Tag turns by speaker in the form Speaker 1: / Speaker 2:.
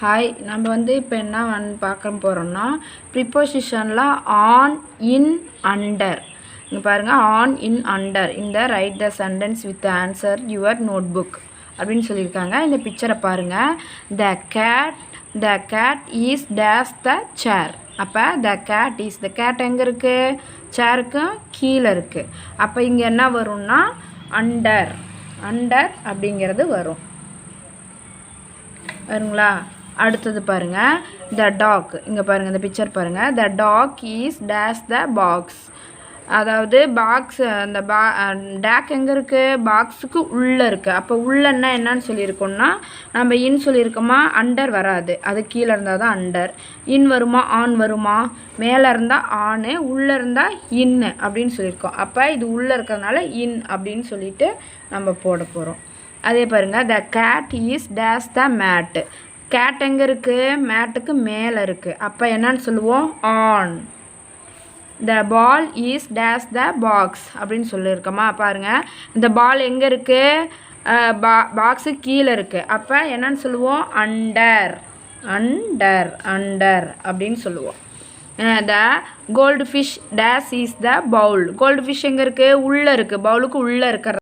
Speaker 1: Hi, நம்ம இப்போ என்ன பார்க்க போகிறோம்னா ப்ரிப்போசிஷனில் ஆன், இன், அண்டர். இங்கே பாருங்கள், ஆன், இன், அண்டர் இந்த write the sentence with answer your notebook அப்படின்னு சொல்லியிருக்காங்க. இந்த பிக்சரை பாருங்கள். The cat is dash the chair. அப்போ the cat is, the cat எங்கே இருக்குது? சேருக்கும் கீழே இருக்குது. அப்போ இங்கே என்ன வரும்னா அண்டர் அப்படிங்கிறது வரும். வருங்களா? அடுத்தது பாருங்கள், த டாக். இங்கே பாருங்கள், இந்த பிக்சர் பாருங்கள். The dog is dash the box. அதாவது பாக்ஸ், அந்த டேக் எங்கே இருக்குது? பாக்ஸுக்கு உள்ளே இருக்குது. அப்போ உள்ளன்னா என்னன்னு சொல்லியிருக்கோம்னா, நம்ம இன் சொல்லியிருக்கோமா, அண்டர் வராது. அது கீழே இருந்தால் தான் அண்டர். இன் வருமா, ஆன் வருமா? மேலே இருந்தால் ஆனு, உள்ளே இருந்தால் இன்னு அப்படின்னு சொல்லியிருக்கோம். அப்போ இது உள்ளே இருக்கிறதுனால இன் அப்படின்னு சொல்லிட்டு நம்ம போட போகிறோம். அதே பாருங்கள், the cat is dash the mat. Cat எங்கே இருக்குது? மேட்டுக்கு மேலே இருக்குது. அப்போ என்னன்னு சொல்லுவோம்? On. The ball is dash the box அப்படின்னு சொல்லியிருக்கோமா? பாருங்கள், இந்த பால் எங்கே இருக்குது? பாக்ஸு கீழே இருக்குது. அப்போ என்னன்னு சொல்லுவோம்? அண்டர் அப்படின்னு சொல்லுவோம். The goldfish dash is the bowl. Goldfish எங்கே இருக்குது? உள்ளே இருக்குது. பவுலுக்கு உள்ளே இருக்கிற